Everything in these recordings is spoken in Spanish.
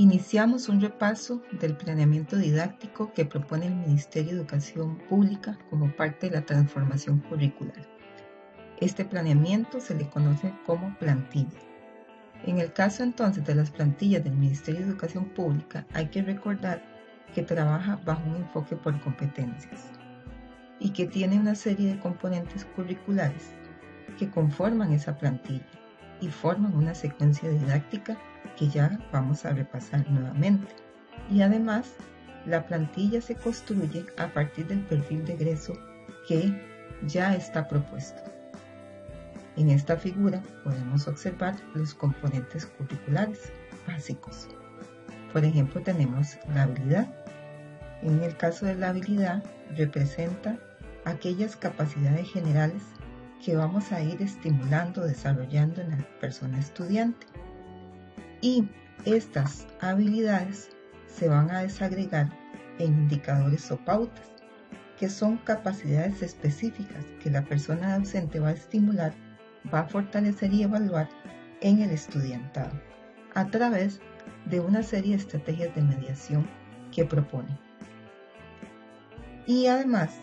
Iniciamos un repaso del planeamiento didáctico que propone el Ministerio de Educación Pública como parte de la transformación curricular. Este planeamiento se le conoce como plantilla. En el caso entonces de las plantillas del Ministerio de Educación Pública, hay que recordar que trabaja bajo un enfoque por competencias y que tiene una serie de componentes curriculares que conforman esa plantilla y forman una secuencia didáctica que ya vamos a repasar nuevamente. Y además, la plantilla se construye a partir del perfil de egreso que ya está propuesto. En esta figura podemos observar los componentes curriculares básicos. Por ejemplo, tenemos la habilidad. En el caso de la habilidad, representa aquellas capacidades generales que vamos a ir estimulando, desarrollando en la persona estudiante. Y estas habilidades se van a desagregar en indicadores o pautas, que son capacidades específicas que la persona docente va a estimular, va a fortalecer y evaluar en el estudiantado a través de una serie de estrategias de mediación que propone. Y además,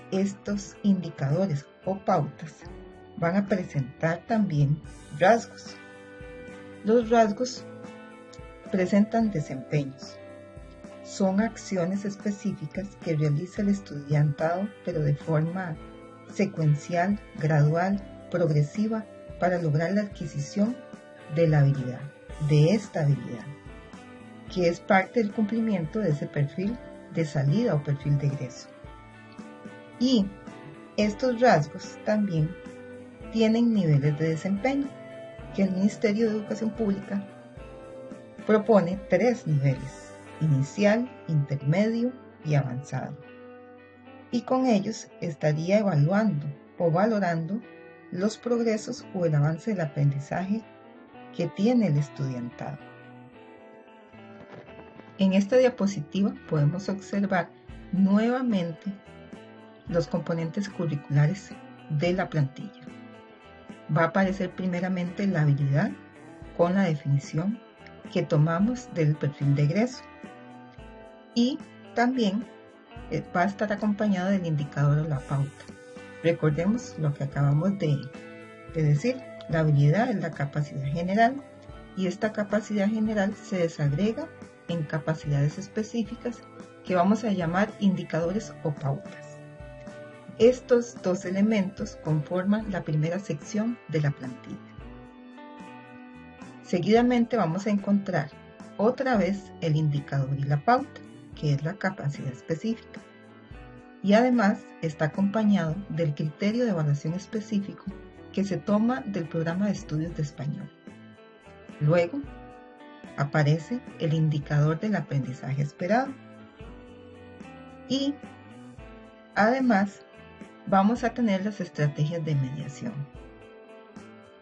estos indicadores o pautas van a presentar también rasgos. Los rasgos presentan desempeños. Son acciones específicas que realiza el estudiantado, pero de forma secuencial, gradual, progresiva, para lograr la adquisición de la habilidad, de esta habilidad, que es parte del cumplimiento de ese perfil de salida o perfil de egreso. Y estos rasgos también tienen niveles de desempeño, que el Ministerio de Educación Pública propone 3 niveles: inicial, intermedio y avanzado. Y con ellos estaría evaluando o valorando los progresos o el avance del aprendizaje que tiene el estudiantado. En esta diapositiva podemos observar nuevamente los componentes curriculares de la plantilla. Va a aparecer primeramente la habilidad con la definición que tomamos del perfil de egreso, y también va a estar acompañado del indicador o la pauta. Recordemos lo que acabamos de decir: la habilidad es la capacidad general, y esta capacidad general se desagrega en capacidades específicas que vamos a llamar indicadores o pautas. Estos dos elementos conforman la primera sección de la plantilla. Seguidamente vamos a encontrar otra vez el indicador y la pauta, que es la capacidad específica. Y además está acompañado del criterio de evaluación específico que se toma del programa de estudios de español. Luego aparece el indicador del aprendizaje esperado. Y además vamos a tener las estrategias de mediación.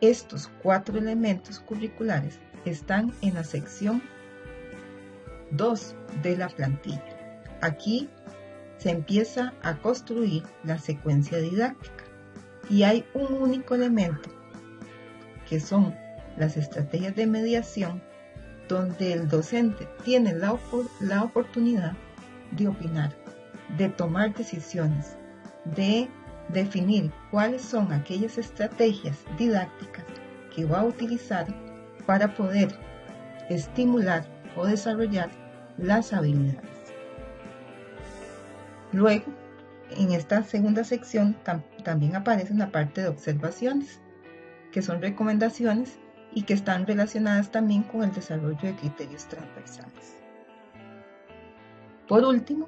Estos 4 elementos curriculares están en la sección 2 de la plantilla. Aquí se empieza a construir la secuencia didáctica y hay un único elemento, que son las estrategias de mediación, donde el docente tiene la oportunidad de opinar, de tomar decisiones, de definir cuáles son aquellas estrategias didácticas que va a utilizar para poder estimular o desarrollar las habilidades. Luego, en esta segunda sección también aparece la parte de observaciones, que son recomendaciones y que están relacionadas también con el desarrollo de criterios transversales. Por último,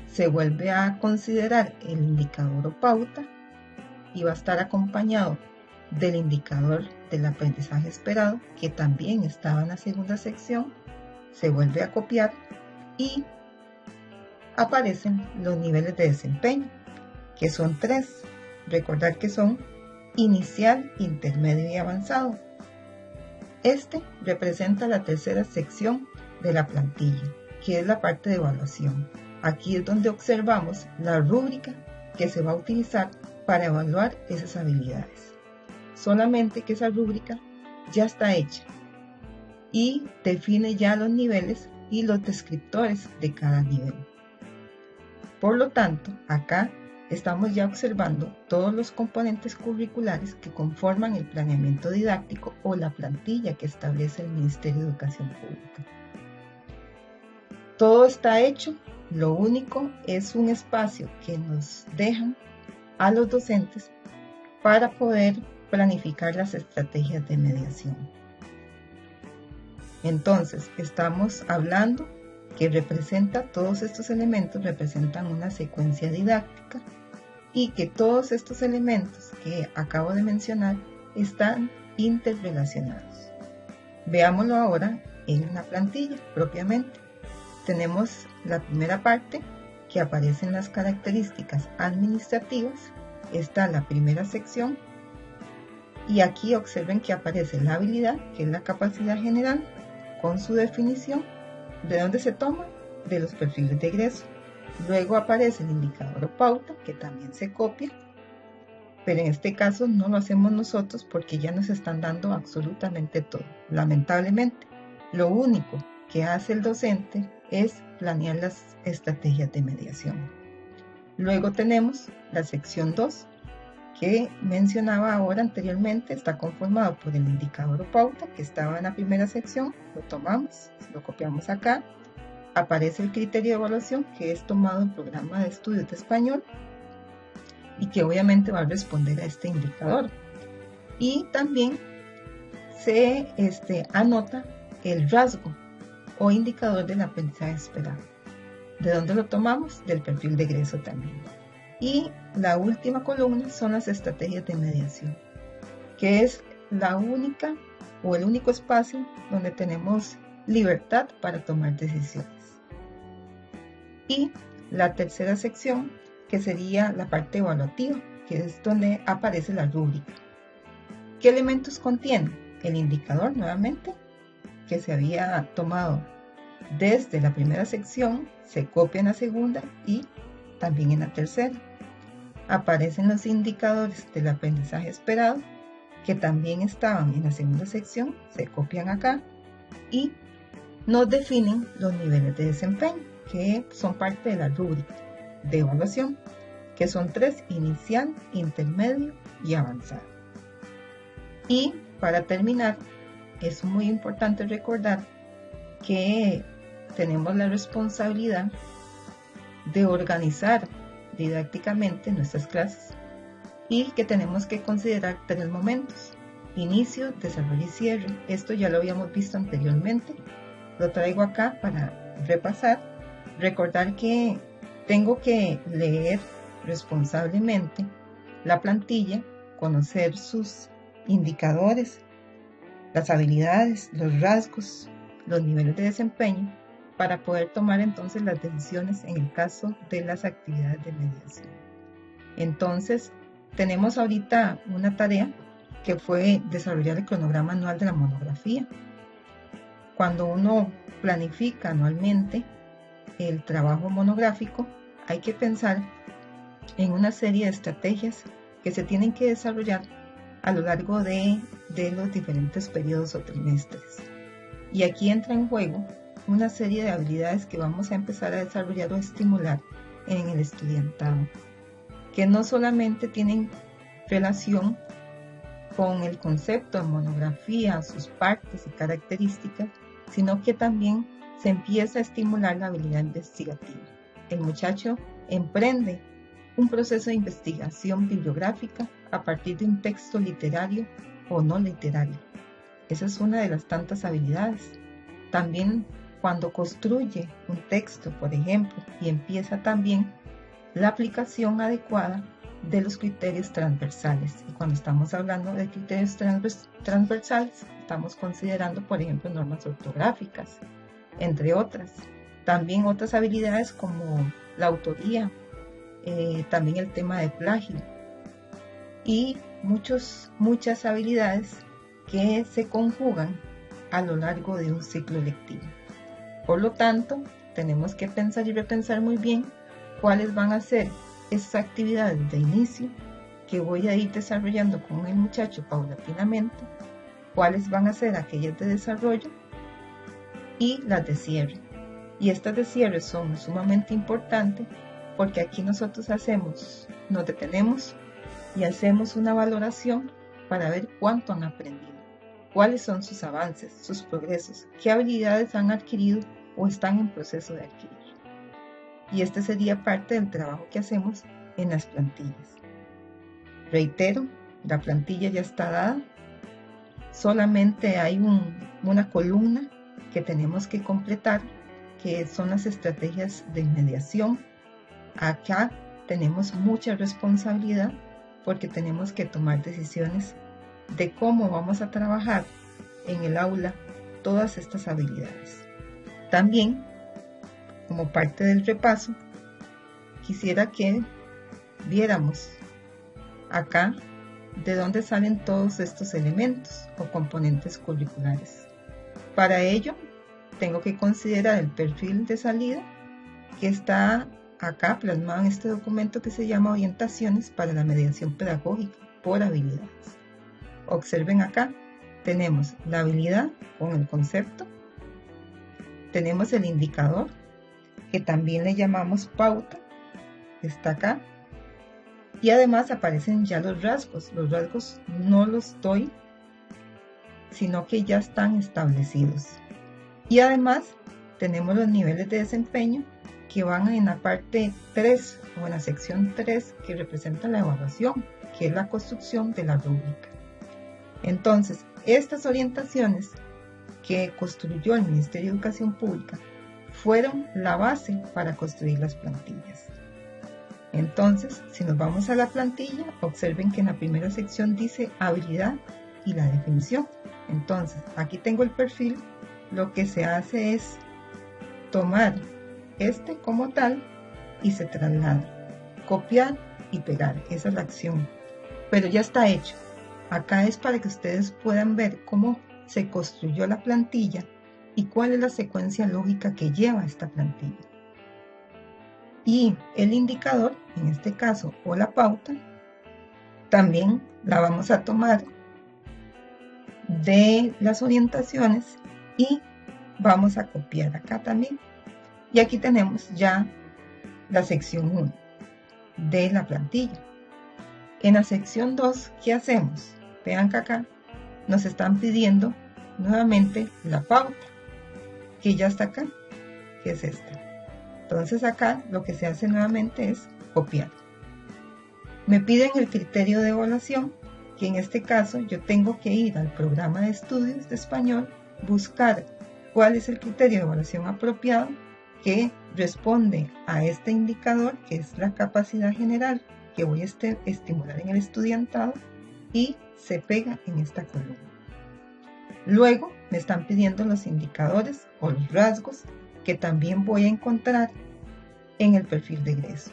se vuelve a considerar el indicador o pauta y va a estar acompañado del indicador del aprendizaje esperado, que también estaba en la segunda sección. Se vuelve a copiar y aparecen los niveles de desempeño, que son 3. Recordar que son inicial, intermedio y avanzado. Este representa la tercera sección de la plantilla, que es la parte de evaluación. Aquí es donde observamos la rúbrica que se va a utilizar para evaluar esas habilidades. Solamente que esa rúbrica ya está hecha y define ya los niveles y los descriptores de cada nivel. Por lo tanto, acá estamos ya observando todos los componentes curriculares que conforman el planeamiento didáctico o la plantilla que establece el Ministerio de Educación Pública. Todo está hecho, lo único es un espacio que nos dejan a los docentes para poder planificar las estrategias de mediación. Entonces, estamos hablando que todos estos elementos representan una secuencia didáctica y que todos estos elementos que acabo de mencionar están interrelacionados. Veámoslo ahora en la plantilla propiamente. Tenemos la primera parte que aparecen las características administrativas. Está la primera sección y aquí observen que aparece la habilidad, que es la capacidad general, con su definición. ¿De dónde se toma? De los perfiles de egreso. Luego aparece el indicador o pauta, que también se copia, pero en este caso no lo hacemos nosotros porque ya nos están dando absolutamente todo. Lamentablemente, lo único que hace el docente es planear las estrategias de mediación. Luego tenemos la sección 2, que mencionaba ahora anteriormente, está conformado por el indicador o pauta que estaba en la primera sección, lo tomamos, lo copiamos acá, aparece el criterio de evaluación que es tomado en programa de estudios de español y que obviamente va a responder a este indicador. Y también se anota el rasgo o indicador del aprendizaje esperado. ¿De dónde lo tomamos? Del perfil de egreso también. Y la última columna son las estrategias de mediación, que es la única o el único espacio donde tenemos libertad para tomar decisiones. Y la tercera sección, que sería la parte evaluativa, que es donde aparece la rúbrica. ¿Qué elementos contiene? El indicador, nuevamente, que se había tomado desde la primera sección, se copia en la segunda y también en la tercera. Aparecen los indicadores del aprendizaje esperado, que también estaban en la segunda sección, se copian acá y nos definen los niveles de desempeño, que son parte de la rúbrica de evaluación, que son 3: inicial, intermedio y avanzado. Y para terminar, es muy importante recordar que tenemos la responsabilidad de organizar didácticamente nuestras clases y que tenemos que considerar 3 momentos: inicio, desarrollo y cierre. Esto ya lo habíamos visto anteriormente, lo traigo acá para repasar, recordar que tengo que leer responsablemente la plantilla, conocer sus indicadores, las habilidades, los rasgos, los niveles de desempeño, para poder tomar entonces las decisiones en el caso de las actividades de mediación. Entonces, tenemos ahorita una tarea que fue desarrollar el cronograma anual de la monografía. Cuando uno planifica anualmente el trabajo monográfico, hay que pensar en una serie de estrategias que se tienen que desarrollar a lo largo de los diferentes periodos o trimestres. Y aquí entra en juego una serie de habilidades que vamos a empezar a desarrollar o estimular en el estudiantado, que no solamente tienen relación con el concepto de monografía, sus partes y características, sino que también se empieza a estimular la habilidad investigativa. El muchacho emprende un proceso de investigación bibliográfica a partir de un texto literario o no literario. Esa es una de las tantas habilidades. También cuando construye un texto, por ejemplo, y empieza también la aplicación adecuada de los criterios transversales. Y cuando estamos hablando de criterios transversales, estamos considerando, por ejemplo, normas ortográficas, entre otras. También otras habilidades como la autoría, también el tema de plagio y muchas habilidades que se conjugan a lo largo de un ciclo lectivo. Por lo tanto, tenemos que pensar y repensar muy bien cuáles van a ser esas actividades de inicio que voy a ir desarrollando con el muchacho paulatinamente, cuáles van a ser aquellas de desarrollo y las de cierre. Y estas de cierre son sumamente importantes porque aquí nosotros nos detenemos y hacemos una valoración para ver cuánto han aprendido, cuáles son sus avances, sus progresos, qué habilidades han adquirido o están en proceso de adquirir. Y este sería parte del trabajo que hacemos en las plantillas. Reitero, la plantilla ya está dada, solamente hay una columna que tenemos que completar, que son las estrategias de mediación. Acá tenemos mucha responsabilidad porque tenemos que tomar decisiones de cómo vamos a trabajar en el aula todas estas habilidades. También, como parte del repaso, quisiera que viéramos acá de dónde salen todos estos elementos o componentes curriculares. Para ello, tengo que considerar el perfil de salida que está acá plasmado en este documento que se llama Orientaciones para la Mediación Pedagógica por Habilidades. Observen acá, tenemos la habilidad con el concepto, tenemos el indicador, que también le llamamos pauta, está acá, y además aparecen ya los rasgos. Los rasgos no los doy, sino que ya están establecidos. Y además tenemos los niveles de desempeño que van en la parte 3 o en la sección 3 que representa la evaluación, que es la construcción de la rúbrica. Entonces, estas orientaciones que construyó el Ministerio de Educación Pública fueron la base para construir las plantillas. Entonces, si nos vamos a la plantilla, observen que en la primera sección dice habilidad y la definición. Entonces, aquí tengo el perfil. Lo que se hace es tomar este como tal y se traslada, copiar y pegar. Esa es la acción, pero ya está hecho. Acá es para que ustedes puedan ver cómo se construyó la plantilla y cuál es la secuencia lógica que lleva esta plantilla. Y el indicador, en este caso, o la pauta, también la vamos a tomar de las orientaciones y vamos a copiar acá también. Y aquí tenemos ya la sección 1 de la plantilla. En la sección 2, ¿qué hacemos? Vean que acá nos están pidiendo nuevamente la pauta, que ya está acá, que es esta. Entonces acá lo que se hace nuevamente es copiar. Me piden el criterio de evaluación, que en este caso yo tengo que ir al programa de estudios de español, buscar cuál es el criterio de evaluación apropiado que responde a este indicador, que es la capacidad general que voy a estimular en el estudiantado, y se pega en esta columna. Luego me están pidiendo los indicadores o los rasgos que también voy a encontrar en el perfil de egreso.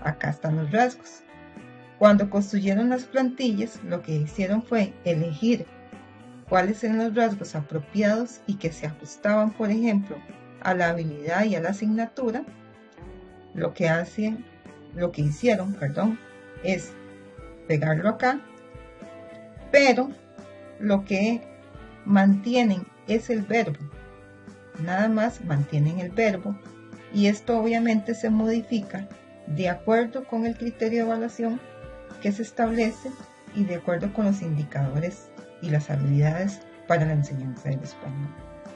Acá están los rasgos. Cuando construyeron las plantillas, lo que hicieron fue elegir cuáles eran los rasgos apropiados y que se ajustaban, por ejemplo, a la habilidad y a la asignatura. Lo que hicieron, es pegarlo acá, pero lo que mantienen es el verbo. Nada más mantienen el verbo, y esto obviamente se modifica de acuerdo con el criterio de evaluación que se establece y de acuerdo con los indicadores y las habilidades para la enseñanza del español.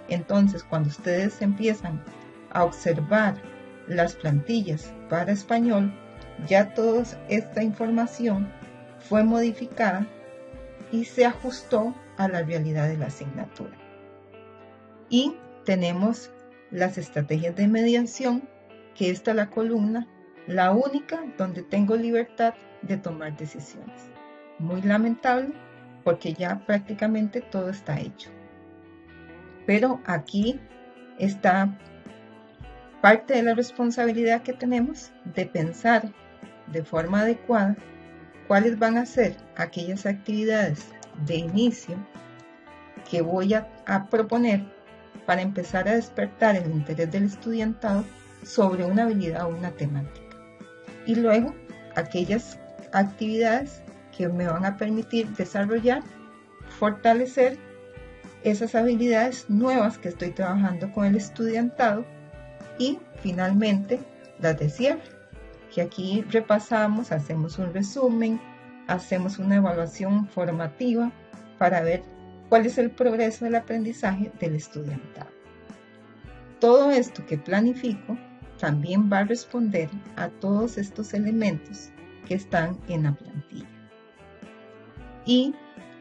Entonces, cuando ustedes empiezan a observar las plantillas para español, ya toda esta información fue modificada y se ajustó a la realidad de la asignatura. Y tenemos las estrategias de mediación, que esta es la columna, la única donde tengo libertad de tomar decisiones. Muy lamentable, porque ya prácticamente todo está hecho. Pero aquí está parte de la responsabilidad que tenemos de pensar de forma adecuada cuáles van a ser aquellas actividades de inicio que voy a proponer para empezar a despertar el interés del estudiantado sobre una habilidad o una temática. Y luego aquellas actividades que me van a permitir desarrollar, fortalecer esas habilidades nuevas que estoy trabajando con el estudiantado y finalmente las de cierre, que aquí repasamos, hacemos un resumen, hacemos una evaluación formativa para ver cuál es el progreso del aprendizaje del estudiantado. Todo esto que planifico también va a responder a todos estos elementos que están en la plantilla. Y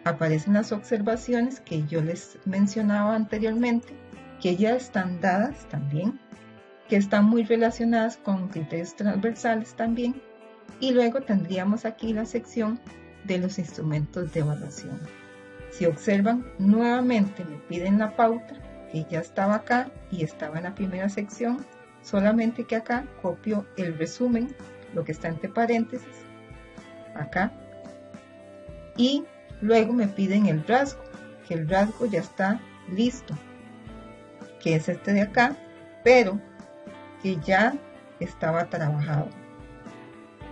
aparecen las observaciones que yo les mencionaba anteriormente, que ya están dadas también, que están muy relacionadas con criterios transversales también. Y luego tendríamos aquí la sección de los instrumentos de evaluación. Si observan, nuevamente me piden la pauta, que ya estaba acá y estaba en la primera sección, solamente que acá copio el resumen, lo que está entre paréntesis, acá, y luego me piden el rasgo, que el rasgo ya está listo, que es este de acá, pero que ya estaba trabajado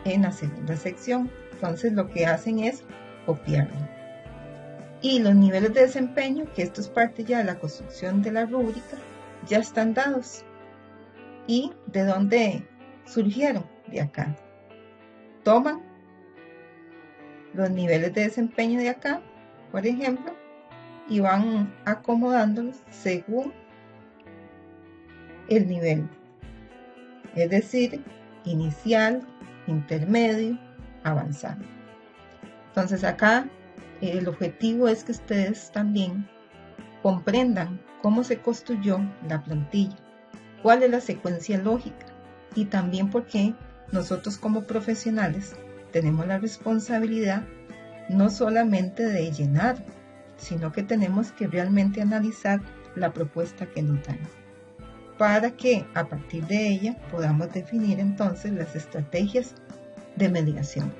en la segunda sección. Entonces lo que hacen es copiarlo. Y los niveles de desempeño, que esto es parte ya de la construcción de la rúbrica, ya están dados. ¿Y de dónde surgieron? De acá. Toman los niveles de desempeño de acá, por ejemplo, y van acomodándolos según el nivel. Es decir, inicial, intermedio, avanzado. Entonces acá el objetivo es que ustedes también comprendan cómo se construyó la plantilla, cuál es la secuencia lógica y también por qué nosotros como profesionales tenemos la responsabilidad no solamente de llenar, sino que tenemos que realmente analizar la propuesta que nos dan, para que a partir de ella podamos definir entonces las estrategias de mediación.